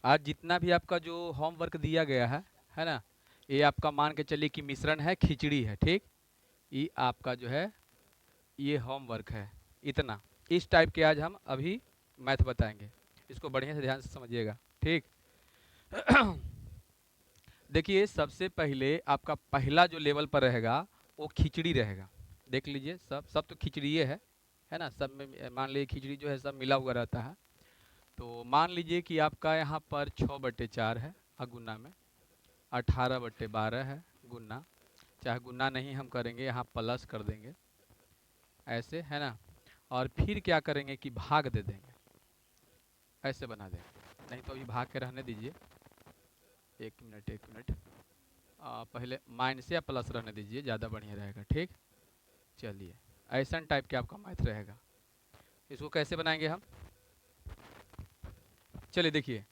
आज जितना भी आपका जो होमवर्क दिया गया है ना, ये आपका मान के चलिए कि मिश्रण है, खिचड़ी है, ठीक। ये आपका जो है ये होमवर्क है, इतना। इस टाइप के आज हम अभी मैथ बताएंगे, इसको बढ़िया से ध्यान से समझिएगा, ठीक। देखिए सबसे पहले आपका पहला जो लेवल पर रहेगा वो खिचड़ी रहेगा। देख लीजिए, सब सब तो खिचड़ी है ना, सब में मान लीजिए खिचड़ी जो है सब मिला हुआ रहता है। तो मान लीजिए कि आपका यहाँ पर 6/4 है गुना में, 18/12 है गुना, चाहे गुना नहीं हम करेंगे, यहाँ प्लस कर देंगे ऐसे, है ना। और फिर क्या करेंगे कि भाग दे देंगे, ऐसे बना देंगे। नहीं तो अभी भाग के रहने दीजिए, एक मिनट एक मिनट। पहले माइनस या प्लस रहने दीजिए, ज़्यादा बढ़िया रहेगा, ठीक। चलिए, ऐसा टाइप के आपका मैथ रहेगा। इसको कैसे बनाएंगे हम, चलिए देखिए।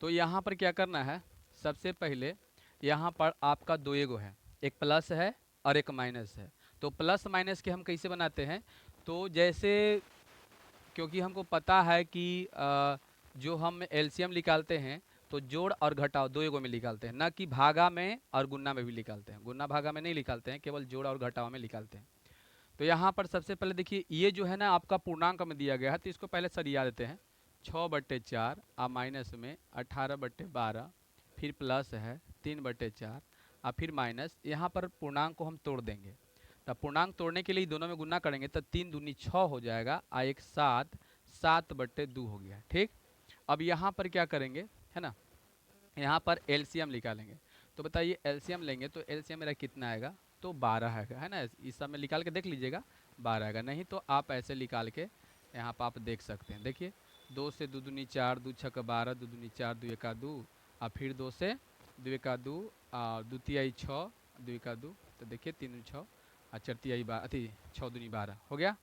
तो यहाँ पर क्या करना है, सबसे पहले यहाँ पर आपका दो एगो है, एक प्लस है और एक माइनस है। तो प्लस माइनस के हम कैसे बनाते हैं, तो जैसे, क्योंकि हमको पता है कि जो हम एलसीएम निकालते हैं तो जोड़ और घटाव दो एगो में निकालते हैं, ना कि भागा में और गुन्ना में भी निकालते हैं। गुन्ना भागा में नहीं निकालते हैं, केवल जोड़ और घटाव में निकालते हैं। तो यहाँ पर सबसे पहले देखिए, ये जो है ना आपका पूर्णांक में दिया गया है, तो इसको पहले सरिया देते हैं। 6/4 माइनस में 18/12, फिर प्लस है 3/4 फिर माइनस। यहाँ पर पूर्णांक को हम तोड़ देंगे, तब पूर्णांक तोड़ने के लिए दोनों में गुना करेंगे तो 3 दूनी 6 हो जाएगा, एक 7, 7/2 हो गया, ठीक। अब यहाँ पर क्या करेंगे, है ना, यहाँ पर एलसीएम निकालेंगे। तो बताइए एलसीएम लेंगे तो एलसीएम मेरा कितना आएगा, तो 12 है ना। इस सब में निकाल के देख लीजिएगा, 12 आएगा। नहीं तो आप ऐसे निकाल के यहाँ पर आप देख सकते हैं। देखिए, 2 से 2 दूनी 4, 2 6 12, 2 दूनी 4, 2 1 2, और फिर 2 से 2 1 2, दो तिहाई 6, 2 1 2, तो देखिए 3 दूनी 6 और 4 तिहाई 12, अति 6 दूनी 12 हो गया।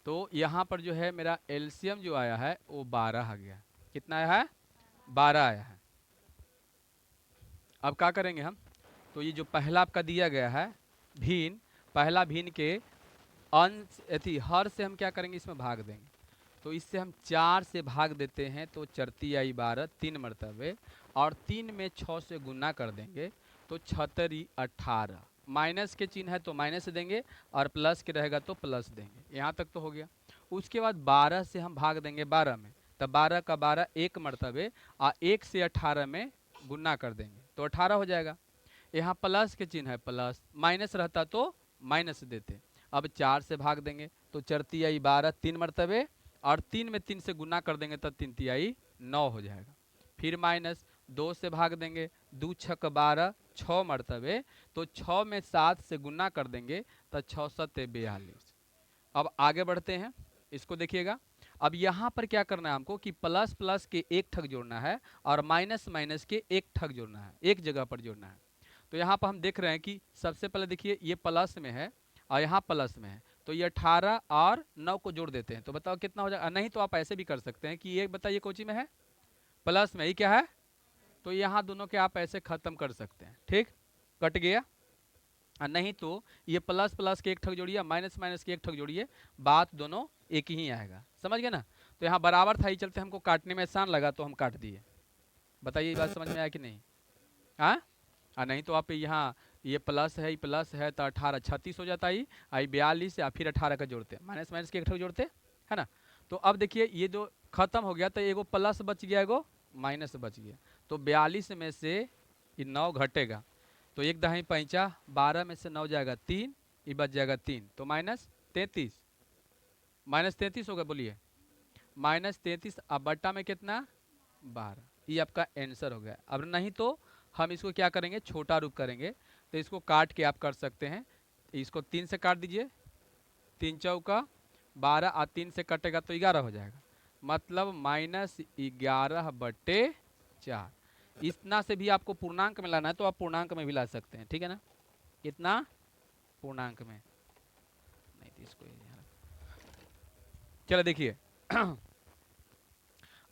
तो यहाँ पर जो है मेरा एलसीएम जो आया है वो 12 आ गया। कितना आया है, 12 आया है। अब क्या करेंगे हम, तो ये जो पहला आपका दिया गया है भिन्न, पहला भिन्न के अंश अथी हर से हम क्या करेंगे, इसमें भाग देंगे। तो इससे हम 4 से भाग देते हैं तो 4 तिहाई 12, 3 मरतबे, और 3 में 6 से गुना कर देंगे तो 6 × 18। माइनस के चिन्ह है तो माइनस देंगे, और प्लस के रहेगा तो प्लस देंगे। यहाँ तक तो हो गया। उसके बाद 12 से हम भाग देंगे 12 में, तब 12 का 12 1 मरतबे, और 1 से 18 में गुना कर देंगे तो 18 हो जाएगा। यहाँ प्लस के चिन्ह है प्लस, माइनस रहता तो माइनस देते। अब 4 से भाग देंगे तो 4 तिहाई 12, 3 मरतबे, और 3 में 3 से गुना कर देंगे तो 3 तिहाई 9 हो जाएगा। फिर माइनस 2 से भाग देंगे, 2 6 12, 6 मरतबे, तो 6 में 7 से गुना कर देंगे तो 6 7 42। अब आगे बढ़ते हैं, इसको देखिएगा। अब यहाँ पर क्या करना है हमको कि प्लस प्लस के एक ठग जोड़ना है और माइनस माइनस के एक ठग जोड़ना है, एक जगह पर जोड़ना है। तो यहाँ पर हम देख रहे हैं कि सबसे पहले देखिए ये प्लस में है और यहाँ प्लस में है, तो ये 18 और 9 को जोड़ देते हैं तो बताओ कितना हो जाएगा। नहीं तो आप ऐसे भी कर सकते हैं कि ये बताइए कोची में है, प्लस में, ये क्या है, तो यहाँ दोनों के आप ऐसे खत्म कर सकते हैं, ठीक। कट गया। और नहीं तो ये प्लस प्लस के एक ठग जोड़िए, माइनस माइनस के एक ठग जोड़िए, बात दोनों एक ही आएगा, समझ गए ना। तो यहाँ बराबर था, ही चलते हमको काटने में आसान लगा तो हम काट दिए। बताइए ये बात समझ में आया कि नहीं। हाँ, नहीं तो आप यहाँ ये प्लस है, ये प्लस है तो 18 36 हो जाता है, आई 42 या फिर 18 का जोड़ते हैं, माइनस माइनस के एक ठग जोड़ते, है ना। तो अब देखिए ये जो खत्म हो गया तो एगो प्लस बच गया, एगो माइनस बच गया। तो 42 में से ये 9 घटेगा, तो 1 दहाई 5, 12 में से 9 जाएगा 3, ये बच जाएगा 3, तो -33, -33 होगा, बोलिए -33। अब बट्टा में कितना, 12। ये आपका आंसर हो गया। अब नहीं तो हम इसको क्या करेंगे, छोटा रूप करेंगे, तो इसको काट के आप कर सकते हैं। इसको 3 से काट दीजिए, 3 × 4 = 12, और 3 से कटेगा तो 11 हो जाएगा, मतलब -11/4। इतना से भी आपको पूर्णांक में लाना है तो आप पूर्णांक में भी ला सकते हैं, ठीक है ना। इतना पूर्णांक में नहीं, तो इसको चलो देखिए।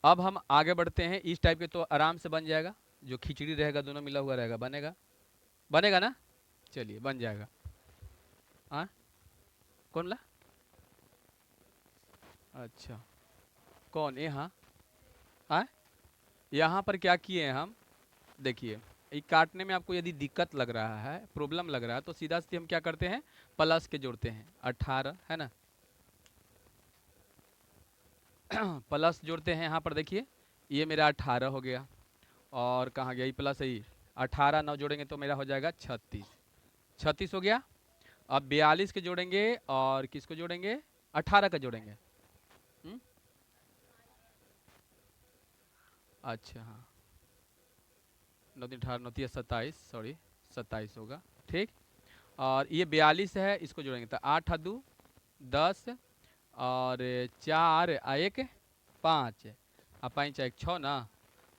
अब हम आगे बढ़ते हैं, इस टाइप के तो आराम से बन जाएगा। जो खिचड़ी रहेगा दोनों मिला हुआ रहेगा, बनेगा, बनेगा ना। चलिए बन जाएगा। हाँ, कौन ला, अच्छा, कौन ये, हाँ, हाँ, यहाँ पर क्या किए हैं हम, देखिए ये काटने में आपको यदि दिक्कत लग रहा है, प्रॉब्लम लग रहा है, तो सीधा सीधे हम क्या करते हैं, प्लस के जोड़ते हैं, 18 है ना, प्लस जोड़ते हैं यहाँ पर। देखिए ये मेरा 18 हो गया, और कहाँ गया ये प्लस, है 18 9 जोड़ेंगे तो मेरा हो जाएगा 36, 36 हो गया। अब 42 के जोड़ेंगे और किसको जोड़ेंगे, 18 का जोड़ेंगे। अच्छा हाँ, 9 3 18 9 3 27, सॉरी 27 होगा, ठीक। और ये 42 है, इसको जोड़ेंगे तो 8 2 10 और 4 1 5 और 5 1 6 ना,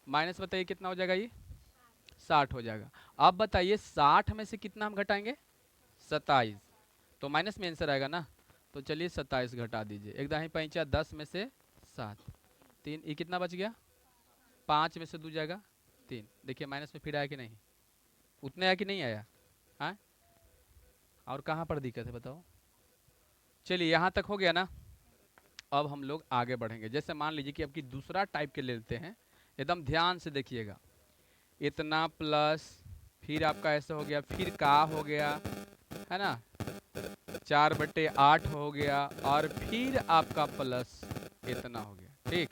माइनस बताइए कितना हो जाएगा, ये 60 हो जाएगा। अब बताइए 60 में से कितना हम घटाएंगे, 27, तो माइनस में आंसर आएगा ना, तो चलिए 27 घटा दीजिए, एक दाही 5 10 में से 7 3, ये कितना बच गया, 5 में से 2 जाएगा 3, देखिए माइनस में फिर आया कि नहीं, उतने आया कि नहीं आया, हाँ। और कहाँ पर दिक्कत है बताओ। चलिए यहाँ तक हो गया ना। अब हम लोग आगे बढ़ेंगे, जैसे मान लीजिए कि आपकी दूसरा टाइप के ले लेते हैं, एकदम ध्यान से देखिएगा, इतना प्लस, फिर आपका ऐसा हो गया, फिर का हो गया है ना, 4/8 हो गया, और फिर आपका प्लस इतना हो गया, ठीक।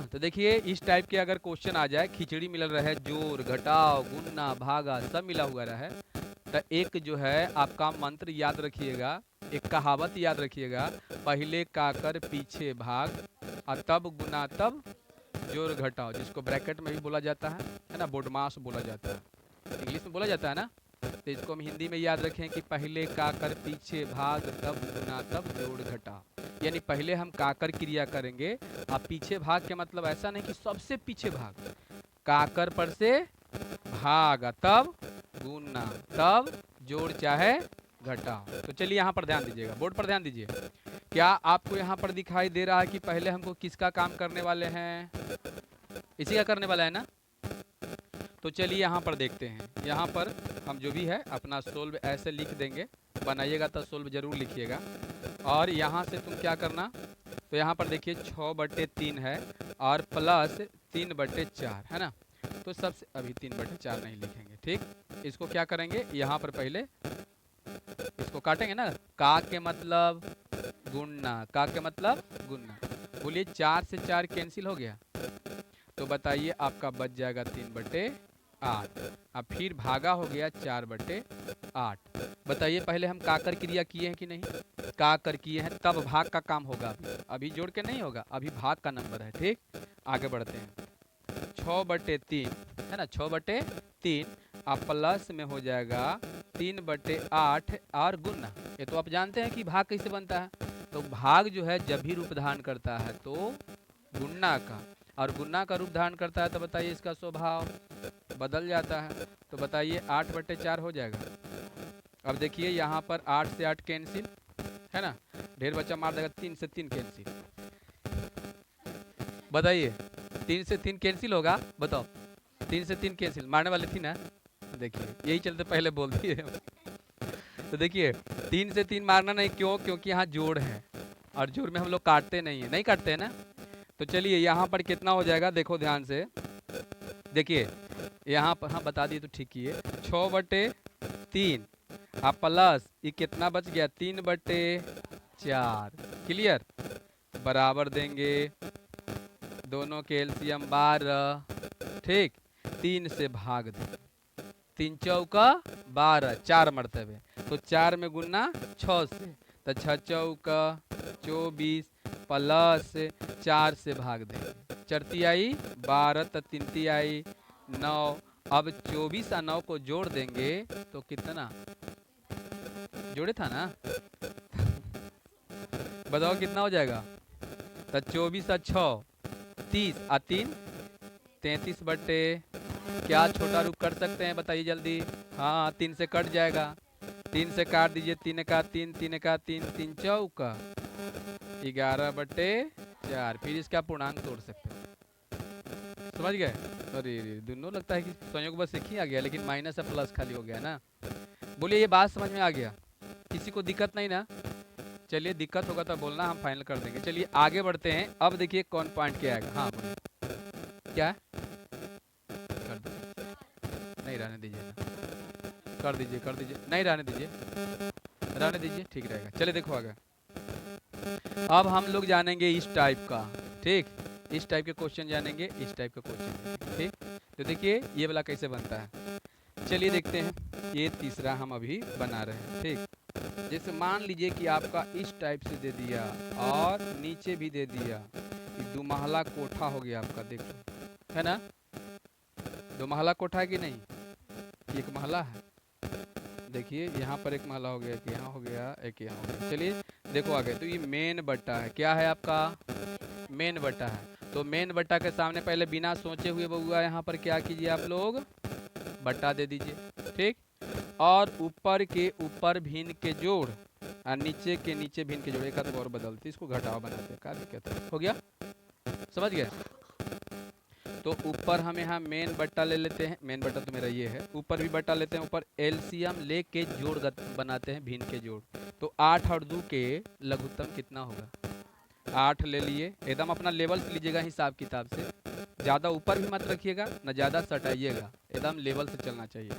तो देखिए इस टाइप के अगर क्वेश्चन आ जाए, खिचड़ी मिल रहा है, जोड़ घटाव गुणा भागा सब मिला हुआ रहा है, तो एक जो है आपका मंत्र याद रखिएगा, एक कहावत याद रखिएगा, पहले काकर पीछे भाग और तब गुना तब जोड़ घटाओ, जिसको ब्रैकेट में भी बोला जाता है ना, बोडमास बोला जाता है, इंग्लिश में बोला जाता है ना, तो इसको हम हिंदी में याद रखें कि पहले काकर पीछे भाग तब गुना तब जोड़ घटा, यानी पहले हम काकर क्रिया करेंगे, अब पीछे भाग के मतलब ऐसा नहीं कि सबसे पीछे भाग, काकर पर से भाग तब गुना तब जोड़ चाहे घटा। तो चलिए यहाँ पर ध्यान दीजिएगा, बोर्ड पर ध्यान दीजिए, क्या आपको यहाँ पर दिखाई दे रहा है कि पहले हमको किसका काम करने वाले हैं, इसी का करने वाला है ना। तो चलिए यहाँ पर देखते हैं, यहाँ पर हम जो भी है अपना सोल्व ऐसे लिख देंगे, बनाइएगा तो सोल्व जरूर लिखिएगा। और यहाँ से तुम क्या करना, तो यहाँ पर देखिए 6/3 है और प्लस 3/4 है ना, तो सबसे अभी 3/4 नहीं लिखेंगे, ठीक। इसको क्या करेंगे, यहाँ पर पहले इसको काटेंगे ना, का के मतलब गुणना, का के मतलब गुणना, बोलिए 4 से 4 कैंसिल हो गया, तो बताइए आपका बच जाएगा 3/8, अब फिर भागा हो गया 4/8। बताइए पहले हम काकर क्रिया किए हैं कि नहीं, काकर किए हैं तब भाग का काम होगा, अभी जोड़ के नहीं होगा, अभी भाग का नंबर है, ठीक। आगे बढ़ते हैं, 6/3 है ना, 6/3 आप प्लस में हो जाएगा 3/8 और गुना, ये तो आप जानते हैं कि भाग कैसे बनता है, तो भाग जो है जब भी रूप धारण करता है तो गुना का, और गुना का रूप धारण करता है तो बताइए इसका स्वभाव बदल जाता है, तो बताइए 8/4 हो जाएगा। अब देखिए यहाँ पर 8 से 8 कैंसिल है ना, ढेर बच्चा मार देगा, 3 से 3 कैंसिल, बताइए 3 से 3 कैंसिल होगा, बताओ 3 से 3 कैंसिल, मारने वाली थी ना, देखिए यही चलते पहले बोल दिए। तो देखिए 3 से 3 मारना नहीं, क्यों, क्योंकि यहाँ जोड़ है, और जोड़ में हम लोग काटते नहीं है, नहीं काटते हैं ना। तो चलिए यहाँ पर कितना हो जाएगा, देखो ध्यान से, देखिए यहाँ पर हाँ बता दिए तो ठीक ही है, 6/3 आप प्लस ये कितना बच गया, 3/4, क्लियर, बराबर देंगे, दोनों के एलसीएम 12, ठीक, 3 से भाग देंगे, 3 चौका 12, 4 मरतबे, तो 4 में गुना 6 से, तो 6 चौका 24 प्लस 4 से भाग देंगे, 4 तिहाई 12, तो 3 तिहाई 9, अब 24 और 9 को जोड़ देंगे तो कितना, जोड़े था ना, बताओ कितना हो जाएगा, तो 24 और 6 30 और 3 33 बटे, क्या छोटा रूप कर सकते हैं बताइए जल्दी, हाँ 3 से कट जाएगा, 3 से काट दीजिए, 3 का 3, 3 का 3, 3 चौका 11/4, फिर इसका पूर्णांक तोड़ सकते हैं, समझ गए। अरे दोनों लगता है कि संयोग बस एक ही आ गया, लेकिन माइनस और प्लस खाली हो गया ना। बोलिए ये बात समझ में आ गया, किसी को दिक्कत नहीं ना। चलिए दिक्कत होगा तो बोलना, हम फाइनल कर देंगे। चलिए आगे बढ़ते हैं, अब देखिए कौन पॉइंट क्या आएगा, हाँ बोलिए। क्या है, कर दीजिए, नहीं रहने दीजिए ना, कर दीजिए कर दीजिए, नहीं रहने दीजिए, रहने दीजिए, ठीक रहेगा। चलिए देखो आगे। अब हम लोग जानेंगे इस टाइप का, ठीक, इस टाइप के क्वेश्चन जानेंगे, इस टाइप का क्वेश्चन, ठीक। तो देखिए ये वाला कैसे बनता है, चलिए देखते हैं। ये तीसरा हम अभी बना रहे हैं, ठीक। जैसे मान लीजिए कि आपका इस टाइप से दे दिया और नीचे भी दे दिया, दो महला कोठा हो गया आपका, देखो है ना, दो महला कोठा है कि नहीं, एक महला है, देखिए यहाँ पर एक महला हो गया, एक यहाँ हो गया, एक यहाँ हो गया। चलिए देखो आगे, तो ये मेन बट्टा है, क्या है आपका, मेन बट्टा है। तो मेन बट्टा के सामने पहले बिना सोचे हुए बउआ यहाँ पर क्या कीजिए आप लोग, बट्टा दे दीजिए, ठीक। और ऊपर के ऊपर भिन्न के जोड़ और नीचे के नीचे भिन्न के जोड़, एक हाथ और बदलते, इसको घटाव बनाते हैं, क्या दिक्कत है, हो गया, समझ गए। तो ऊपर हम यहाँ मेन बट्टा ले लेते हैं, मेन बट्टा तो मेरा ये है, ऊपर भी बट्टा लेते हैं, ऊपर एलसीएम लेके जोड़ बनाते हैं, भिन्न के जोड़। तो 8 और 2 के लघुत्तम कितना होगा, 8 ले लिए, एकदम अपना लेवल से लीजिएगा हिसाब किताब से, ज़्यादा ऊपर भी मत रखिएगा न ज़्यादा सटाइएगा, एकदम लेवल से चलना चाहिए,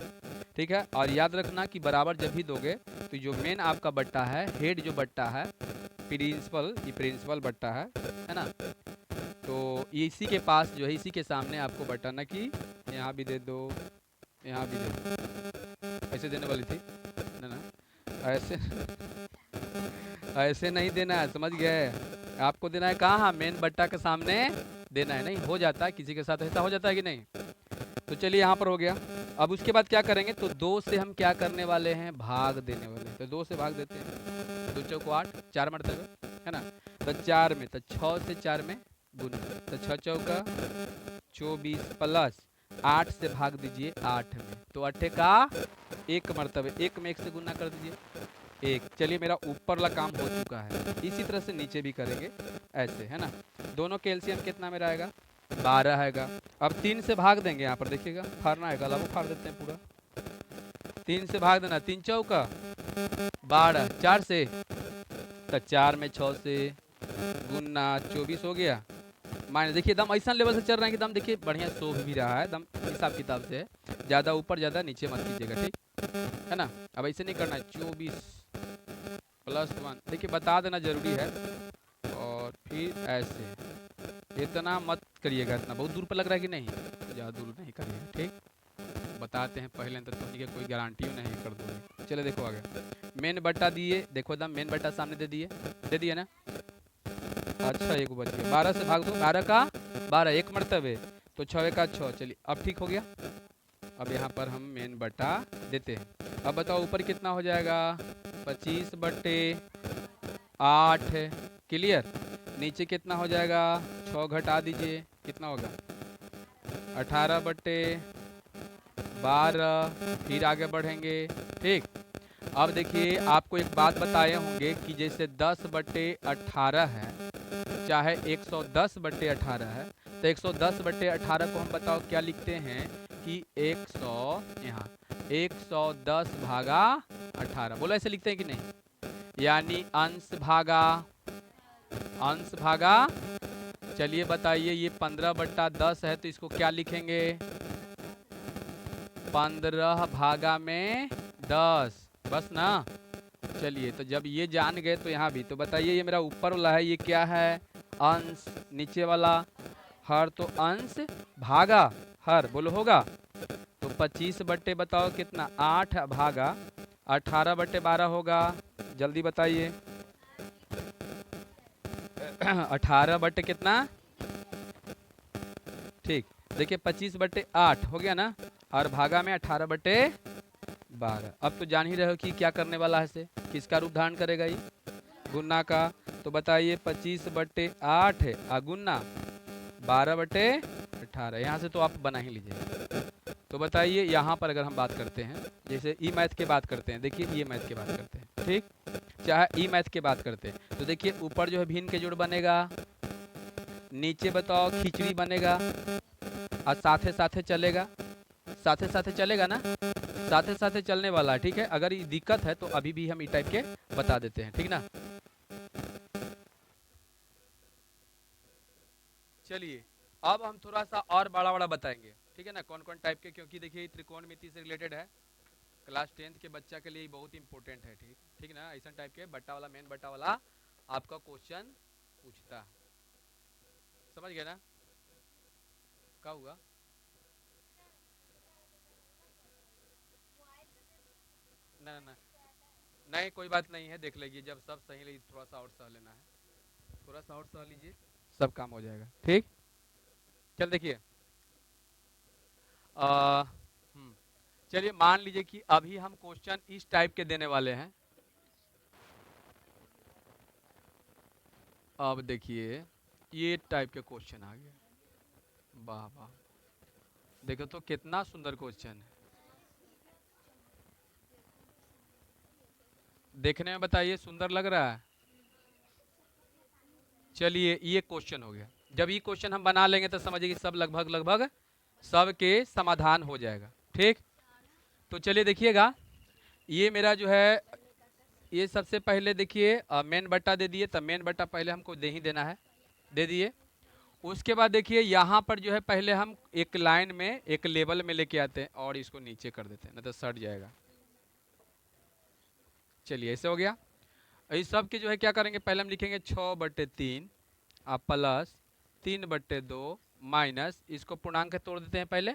ठीक है। और याद रखना कि बराबर जब भी दोगे तो जो मेन आपका बट्टा है, हेड जो बट्टा है, प्रिंसिपल, ये प्रिंसिपल बट्टा है ना, तो इसी के पास जो है, इसी के सामने आपको बटाना कि यहाँ भी दे दो, यहाँ भी दे दो, ऐसे देने वाली थी ना, ना ऐसे ऐसे नहीं देना है, समझ गए, आपको देना है कहाँ, मेन बट्टा के सामने देना है, नहीं हो जाता है किसी के साथ ऐसा हो जाता है कि नहीं। तो चलिए यहाँ पर हो गया। अब उसके बाद क्या करेंगे, तो 2 से हम क्या करने वाले हैं, भाग देने वाले हैं, तो 2 से भाग देते हैं, 2 चौको 8, 4 मरतबे है ना, तो 4 में, तो 6 से 4 में गुना, तो 6 चौका 24 प्लस 8 से भाग दीजिए 8 में, तो 8 का 1 मरतबे, 1 में 1 से गुना कर दीजिए 1। चलिए मेरा ऊपर वाला काम हो चुका है, इसी तरह से नीचे भी करेंगे ऐसे, है ना। दोनों के एलसीएम कितना मेरा आएगा, 12 आएगा। अब 3 से भाग देंगे, यहाँ पर देखिएगा फाड़ना है, गला वो फाड़ देते हैं पूरा, 3 से भाग देना, 3 चौका 12, 4 से, तो 4 में 6 से गुना 24 हो गया, माइनस, देखिए दम ऐसा लेवल से चल रहा है कि दम देखिए बढ़िया सो भी रहा है, दम हिसाब किताब से है, ज़्यादा ऊपर ज़्यादा नीचे मत कीजिएगा, ठीक है ना। अब ऐसे नहीं करना है, 24 प्लस 1, देखिए बता देना जरूरी है, और फिर ऐसे, इतना मत करिएगा, इतना बहुत दूर पर लग रहा है कि नहीं, ज़्यादा दूर नहीं करिएगा, ठीक, बताते हैं पहले तो कोई गारंटी नहीं कर दूँगी। चले देखो आगे, मेन बट्टा दिए, देखो दम मेन बट्टा सामने दे दिए ना, अच्छा एक बच गया, 12 से भाग दो, 12 का 12, 1 मरतबे, तो 6 का 6, चलिए अब ठीक हो गया। अब यहाँ पर हम मेन बट्टा देते हैं, अब बताओ ऊपर कितना हो जाएगा, 25/8, क्लियर, नीचे कितना हो जाएगा, 6 घटा दीजिए, कितना होगा 18/12, फिर आगे बढ़ेंगे, ठीक। अब देखिए आपको एक बात बताए होंगे कि जैसे 10/18 है, चाहे 110/18 है, तो 110/18 को हम बताओ क्या लिखते हैं कि 100, यहाँ 110 भागा 18, बोलो ऐसे लिखते हैं कि नहीं, यानी अंश भागा, चलिए बताइए, ये 15/10 है, तो इसको क्या लिखेंगे, 15 भागा में 10, बस ना। चलिए तो जब ये जान गए तो यहाँ भी, तो बताइए ये मेरा ऊपर वाला है, ये क्या है, अंश, नीचे वाला हर, तो अंश भागा हर, बोलो होगा, तो 25 बट्टे बताओ कितना, 8 भागा 18/12 होगा, जल्दी बताइए 18 बट्टे कितना, ठीक, देखिए 25/8 हो गया ना, और भागा में 18/12। अब तो जान ही रहे हो कि क्या करने वाला है, से किसका रूप धारण करेगा, ये गुना का, तो बताइए 25/8 आ गुना 12/18, यहाँ से तो आप बना ही लीजिए। तो बताइए यहाँ पर अगर हम बात करते हैं, जैसे ई मैथ के बात करते हैं, देखिए ई मैथ के बात करते हैं, ठीक, चाहे ई मैथ के बात करते हैं, तो देखिए ऊपर जो है भिन्न के जोड़ बनेगा, नीचे बताओ खिचड़ी बनेगा, और साथे साथे चलेगा, ना, साथे साथे चलने वाला है, ठीक है। अगर ये दिक्कत है तो अभी भी हम ई टाइप के बता देते हैं, ठीक ना। चलिए अब हम थोड़ा सा और बड़ा बड़ा बताएंगे, ठीक है ना, कौन कौन टाइप के, क्योंकि देखिए त्रिकोणमिति से रिलेटेड है, क्लास 10th के बच्चा के लिए बहुत इंपॉर्टेंट है, ठीक ठीक ना, ऐसा टाइप के बट्टा वाला, मेन बट्टा वाला आपका क्वेश्चन पूछता है, समझ गए ना, क्या हुआ? ना ना, नहीं कोई बात नहीं है, देख लेगी जब सब सही लगी, थोड़ा सा और सह लेना है, थोड़ा सा और सह लीजिए, सब काम हो जाएगा, ठीक। चल देखिए, चलिए मान लीजिए कि अभी हम क्वेश्चन इस टाइप के देने वाले हैं। अब देखिए ये टाइप के क्वेश्चन आ गया, वाह वाह, देखो तो कितना सुंदर क्वेश्चन है, देखने में बताइए सुंदर लग रहा है। चलिए ये क्वेश्चन हो गया, जब ये क्वेश्चन हम बना लेंगे तो समझिए कि सब लगभग लगभग सबके समाधान हो जाएगा, ठीक। तो चलिए देखिएगा, ये मेरा जो है, ये सबसे पहले देखिए मेन बट्टा दे दिए, तब मेन बट्टा पहले हमको दे ही देना है, दे दिए। उसके बाद देखिए यहाँ पर जो है पहले हम एक लाइन में एक लेवल में लेके आते हैं और इसको नीचे कर देते हैं, नहीं तो सट जाएगा। चलिए ऐसे हो गया। इस सब के जो है क्या करेंगे, पहले हम लिखेंगे 6/3 आप प्लस 3/2 माइनस, इसको पूर्णांक तोड़ देते हैं पहले,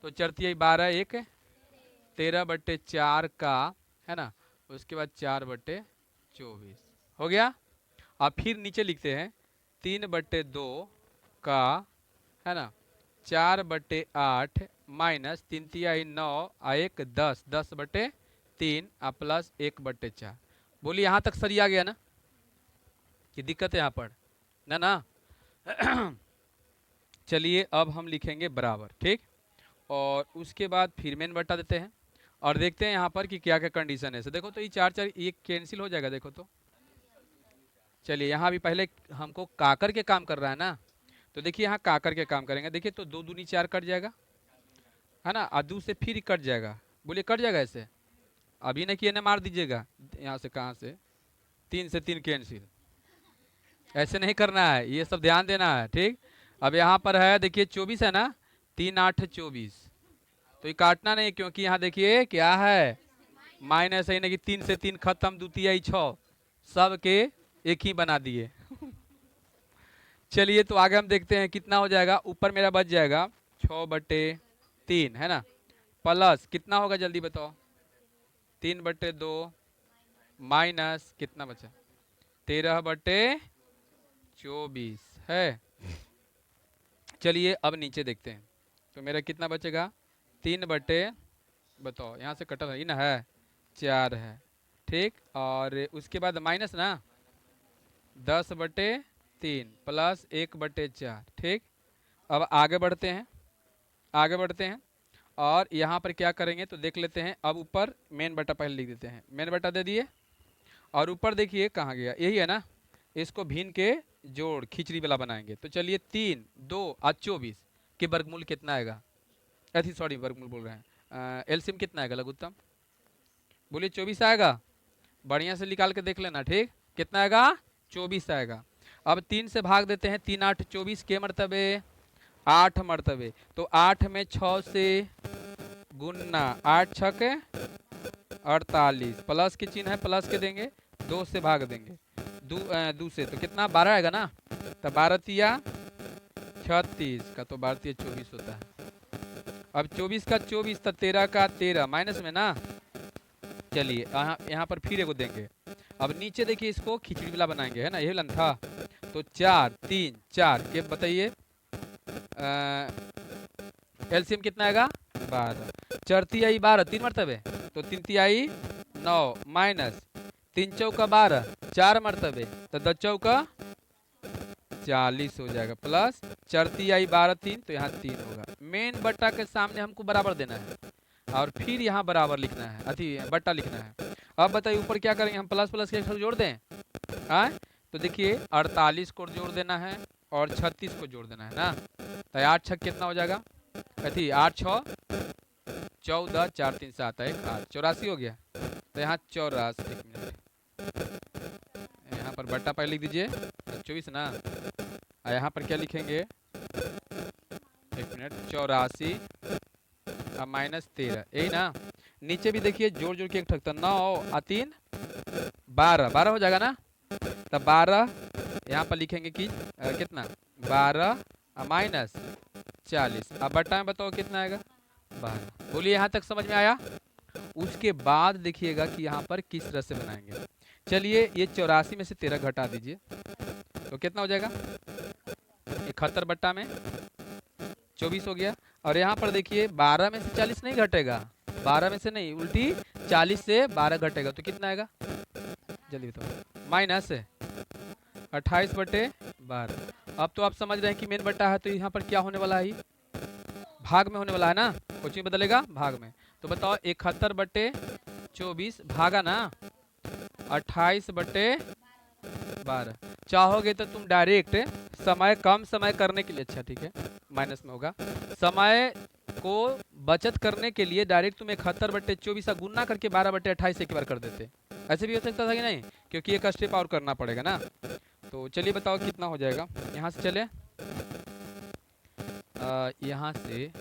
तो चरती है 12 1 13/4 का, है ना, उसके बाद 4/24 हो गया। अब फिर नीचे लिखते हैं 3/2 का, है ना, 4/8 माइनस 3 × 9 आ 1 10 10/3 आ प्लस 1/4। बोलिए यहाँ तक सही आ गया ना, कि दिक्कत है यहाँ पर, ना ना। चलिए अब हम लिखेंगे बराबर, ठीक, और उसके बाद फिर मेन बटा देते हैं और देखते हैं यहाँ पर कि क्या क्या कंडीशन है। देखो तो ये 4 4 ये कैंसिल हो जाएगा, देखो तो। चलिए यहाँ भी पहले हमको काकर के काम कर रहा है ना, तो देखिए यहाँ काकर के काम करेंगे, देखिए तो 2 दूनी 4 कट जाएगा, है ना, और 2 से फिर कट जाएगा, बोलिए कट जाएगा ऐसे, अभी ना कि ना मार दीजिएगा यहाँ से, कहाँ से, 3 से 3 कैंसिल, ऐसे नहीं करना है, ये सब ध्यान देना है, ठीक। अब यहाँ पर है देखिए 24 है ना, 3 8 24, तो ये काटना नहीं, क्योंकि यहाँ देखिए क्या है, माइनस है ना, कि 3 से 3 खत्म, द्वितीय 6, सब के एक ही बना दिए। चलिए तो आगे हम देखते हैं कितना हो जाएगा, ऊपर मेरा बच जाएगा 6/3, है ना, प्लस कितना होगा जल्दी बताओ, 3/2 माइनस कितना बचा, 13/24 है। चलिए अब नीचे देखते हैं, तो मेरा कितना बचेगा, 3 बताओ यहाँ से कटल है ना, है 4 है, ठीक, और उसके बाद माइनस ना 10/3 प्लस 1/4, ठीक। अब आगे बढ़ते हैं, आगे बढ़ते हैं, और यहाँ पर क्या करेंगे तो देख लेते हैं। अब ऊपर मेन बटा पहले लिख देते हैं, मेन बटा दे दिए, और ऊपर देखिए कहाँ गया, यही है ना, इसको भिन्न के जोड़ खिचड़ी वाला बनाएंगे। तो चलिए 3 2 और 24 के वर्गमूल कितना आएगा, अथी सॉरी वर्गमूल बोल रहे हैं, एलसीएम कितना आएगा लघुत्तम, बोलिए 24 आएगा, बढ़िया से निकाल के देख लेना, ठीक, कितना आएगा, 24 आएगा। अब 3 से भाग देते हैं, 3 8 24 के मरतबे 8 मरतबे, तो 8 में 6 से गुन्ना, 8 छके 48, प्लस के चिन्ह है, प्लस के देंगे, 2 से भाग देंगे, दो से, तो कितना 12 आएगा ना, तो 12 तिया 36 का, तो 12 तिया 24 होता है। अब 24 का 24, तो 13 का 13 माइनस में ना, चलिए यहाँ पर फिर एगो देंगे। अब नीचे देखिए इसको खिचड़ी वाला बनाएंगे, है ना, यही लन था, तो 4 3 4 के बताइए, एलसीएम कितना आएगा, 12, चरती आई 12 3 मरतबे, तो 3 तिहाई 9 माइनस 3 चौका 12 4 मरतबे, तो 10 चौका 40 हो जाएगा, प्लस चरती आई 12 3, तो यहाँ 3 होगा। मेन बट्टा के सामने हमको बराबर देना है, और फिर यहाँ बराबर लिखना है, अथी बट्टा लिखना है। अब बताइए ऊपर क्या करेंगे, हम प्लस प्लस के जोड़ दें, हाँ, तो देखिए 48 को जोड़ देना है और 36 को जोड़ देना है ना, तो 8 छक कितना हो जाएगा, अथी 8 6 14 4 3 7 1 8 84 हो गया, तो यहाँ 84, एक मिनट, यहाँ पर बट्टा पहले लिख दीजिए 24 ना, और यहाँ पर क्या लिखेंगे मिनट, 84 और -13, यही ना। नीचे भी देखिए जोड़ जोड़ के एक ठगता, 9 और 3 12, 12 हो जाएगा ना। तब 12 यहाँ पर लिखेंगे कि कितना, 12 -40। अब बट्टा में बताओ कितना आएगा, 12। बोलिए यहाँ तक समझ में आया। उसके बाद देखिएगा कि यहाँ पर किस तरह से बनाएंगे। चलिए ये 84 में से 13 घटा दीजिए तो कितना हो जाएगा, 71 बट्टा में 24 हो गया। और यहाँ पर देखिए 12 में से 40 नहीं घटेगा, 12 में से नहीं, उल्टी 40 से 12 घटेगा तो कितना आएगा, जल्दी बताओ, -28/12। अब तो आप समझ रहे हैं कि मेन बट्टा है तो यहाँ पर क्या होने वाला है, भाग में होने वाला है ना, कुछ भी बदलेगा भाग में। तो बताओ 71/24 भागा ना 28/12। चाहोगे तो तुम डायरेक्ट समय कम समय करने के लिए, अच्छा ठीक है माइनस में होगा, समय को बचत करने के लिए डायरेक्ट तुम 71/24 गुना करके 12/28 एक बार कर देते। ऐसे भी हो सकता था कि नहीं, क्योंकि एक स्टेप और करना पड़ेगा ना। तो चलिए बताओ कितना हो जाएगा, यहाँ से चले, यहाँ से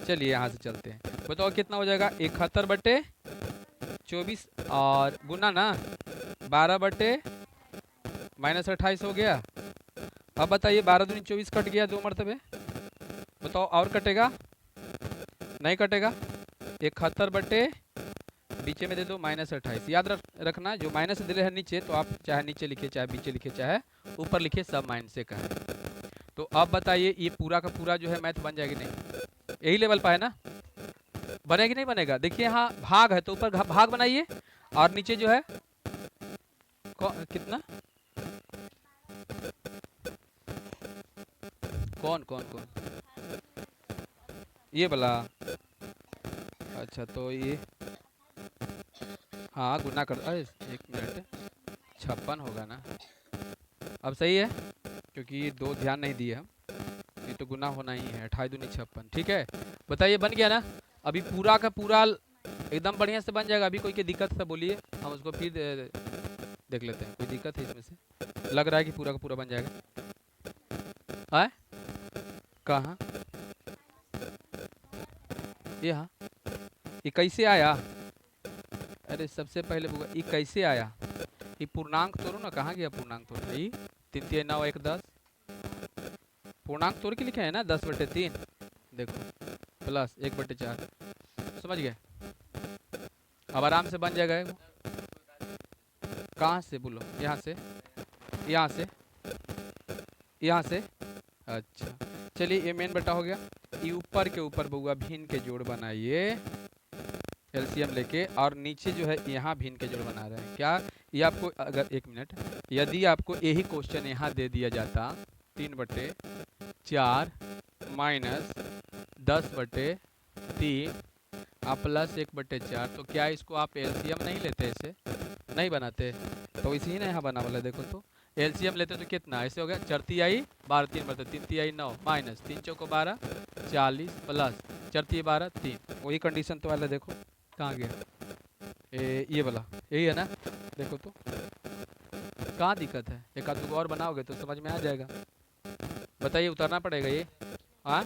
चलिए, यहाँ से चलते हैं। बताओ कितना हो जाएगा, 71/24 और गुना ना 12/-28 हो गया। अब बताइए 12 दूनी 24 कट गया 2 मरतबे, बताओ और कटेगा, नहीं कटेगा। 71 बीचे में दे दो -28, याद रखना जो माइनस दे रहे हैं नीचे, तो आप चाहे नीचे लिखिए चाहे बीचे लिखिए चाहे ऊपर लिखिए, सब माइनस से का है। तो अब बताइए ये पूरा का पूरा जो है मैथ बन जाएगी नहीं, यही लेवल पर है ना, बनेगी नहीं बनेगा। देखिए यहाँ भाग है तो ऊपर भाग बनाइए और नीचे जो है कितना, कौन कौन कौन, ये वाला, अच्छा तो ये हाँ गुना कर, अरे 1 मिनट, 56 होगा ना, अब सही है क्योंकि 2 ध्यान नहीं दिए हम, ये तो गुना होना ही है, 28 दूनी 56, ठीक है। बताइए बन गया ना। अभी पूरा का पूरा एकदम बढ़िया से बन जाएगा। अभी कोई की दिक्कत है बोलिए, हम उसको फिर देख लेते हैं, कोई दिक्कत है इसमें से, लग रहा है कि पूरा का पूरा बन जाएगा। है कहाँ, ये हाँ, ये कैसे आया, अरे सबसे पहले ये कैसे आया, ये पूर्णांक तोड़ो ना, कहाँ गया पूर्णांक तोड़ना, ये 3 3 9 1 10, पूर्णांक तोड़ के लिखे है ना 10/3, देखो प्लस 1/4, समझ गए। अब आराम से बन जाएगा वो, कहाँ से बोलो, यहाँ से, यहाँ से, यहाँ से, अच्छा चलिए ये मेन बटा हो गया। ये ऊपर के ऊपर बउआ भिन्न के जोड़ बनाइए एलसीएम लेके, और नीचे जो है यहाँ भिन्न के जोड़ बना रहे हैं क्या, ये आपको अगर 1 मिनट, यदि आपको यही क्वेश्चन यहाँ दे दिया जाता 3/4 -10/3 प्लस 1/4, तो क्या इसको आप एलसीएम नहीं लेते, इसे नहीं बनाते, तो इसी ना यहाँ बना वाला देखो, तो एलसीएम लेते तो कितना, ऐसे हो गया 4 तिहाई 12 3 बटे 3 तिहाई 9 माइनस 3 चौको 12 40 प्लस 4 तिहाई 12 3, वही कंडीशन तो वाला देखो कहाँ गया, ये वाला यही है ना, देखो तो कहाँ दिक्कत है, एक आध और बनाओगे तो समझ में आ जाएगा। बताइए उतारना पड़ेगा ये, हाँ